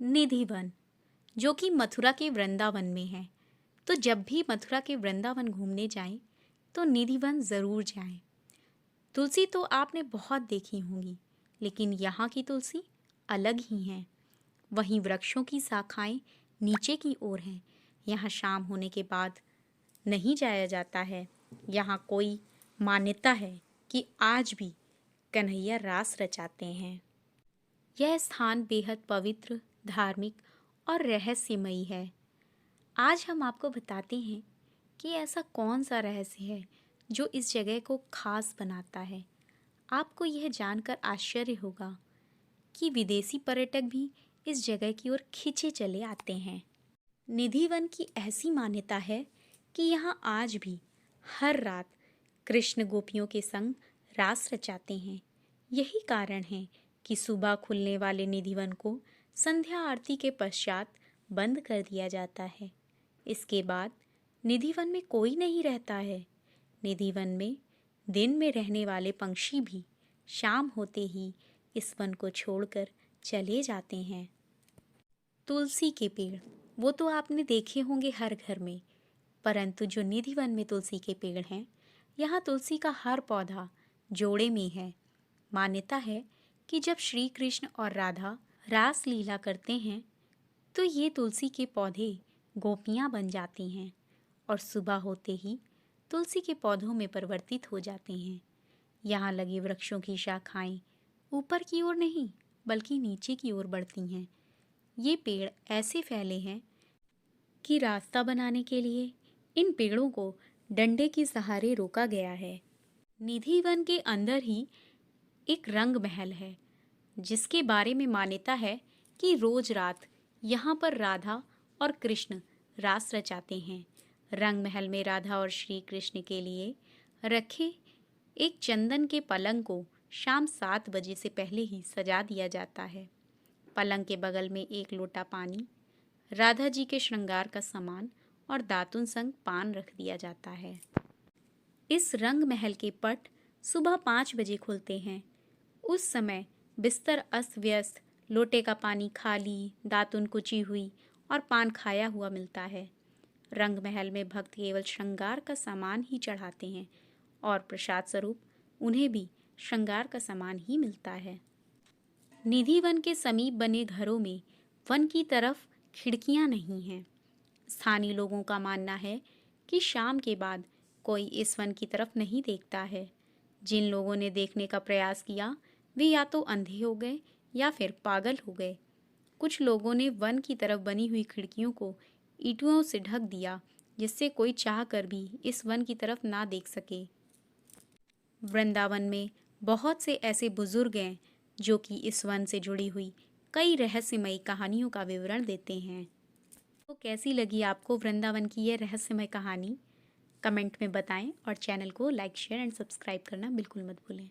निधिवन, जो कि मथुरा के वृंदावन में है। तो जब भी मथुरा के वृंदावन घूमने जाएं, तो निधिवन ज़रूर जाएं। तुलसी तो आपने बहुत देखी होंगी, लेकिन यहाँ की तुलसी अलग ही है। वहीं वृक्षों की शाखाएं नीचे की ओर हैं। यहाँ शाम होने के बाद नहीं जाया जाता है। यहाँ कोई मान्यता है कि आज भी कन्हैया रास रचाते हैं। यह स्थान बेहद पवित्र, धार्मिक और रहस्यमयी है। आज हम आपको बताते हैं कि ऐसा कौन सा रहस्य है जो इस जगह को खास बनाता है। आपको यह जानकर आश्चर्य होगा कि विदेशी पर्यटक भी इस जगह की ओर खिंचे चले आते हैं। निधिवन की ऐसी मान्यता है कि यहाँ आज भी हर रात कृष्ण गोपियों के संग रास रचाते हैं। यही कारण है कि सुबह खुलने वाले निधिवन को संध्या आरती के पश्चात बंद कर दिया जाता है। इसके बाद निधिवन में कोई नहीं रहता है। निधिवन में दिन में रहने वाले पंछी भी शाम होते ही इस वन को छोड़कर चले जाते हैं। तुलसी के पेड़, वो तो आपने देखे होंगे हर घर में, परंतु जो निधिवन में तुलसी के पेड़ हैं, यहाँ तुलसी का हर पौधा जोड़े में है। मान्यता है कि जब श्री कृष्ण और राधा रास लीला करते हैं, तो ये तुलसी के पौधे गोपियाँ बन जाती हैं और सुबह होते ही तुलसी के पौधों में परिवर्तित हो जाते हैं। यहाँ लगे वृक्षों की शाखाएं ऊपर की ओर नहीं, बल्कि नीचे की ओर बढ़ती हैं। ये पेड़ ऐसे फैले हैं कि रास्ता बनाने के लिए इन पेड़ों को डंडे के सहारे रोका गया है। निधिवन के अंदर ही एक रंग महल है, जिसके बारे में मान्यता है कि रोज रात यहाँ पर राधा और कृष्ण रास रचाते हैं। रंग महल में राधा और श्री कृष्ण के लिए रखे एक चंदन के पलंग को शाम 7 बजे से पहले ही सजा दिया जाता है। पलंग के बगल में एक लोटा पानी, राधा जी के श्रृंगार का सामान और दातुन संग पान रख दिया जाता है। इस रंग महल के पट सुबह 5 बजे खुलते हैं। उस समय बिस्तर अस्त व्यस्त, लोटे का पानी खाली, दातुन कुची हुई और पान खाया हुआ मिलता है। रंग महल में भक्त केवल श्रृंगार का सामान ही चढ़ाते हैं और प्रसाद स्वरूप उन्हें भी श्रृंगार का सामान ही मिलता है। निधिवन के समीप बने घरों में वन की तरफ खिड़कियां नहीं हैं। स्थानीय लोगों का मानना है कि शाम के बाद कोई इस वन की तरफ नहीं देखता है। जिन लोगों ने देखने का प्रयास किया, वे या तो अंधे हो गए या फिर पागल हो गए। कुछ लोगों ने वन की तरफ बनी हुई खिड़कियों को ईंटों से ढक दिया, जिससे कोई चाह कर भी इस वन की तरफ ना देख सके। वृंदावन में बहुत से ऐसे बुजुर्ग हैं जो कि इस वन से जुड़ी हुई कई रहस्यमयी कहानियों का विवरण देते हैं। तो कैसी लगी आपको वृंदावन की यह रहस्यमय कहानी? कमेंट में बताएं और चैनल को लाइक, शेयर एंड सब्सक्राइब करना बिल्कुल मत भूलें।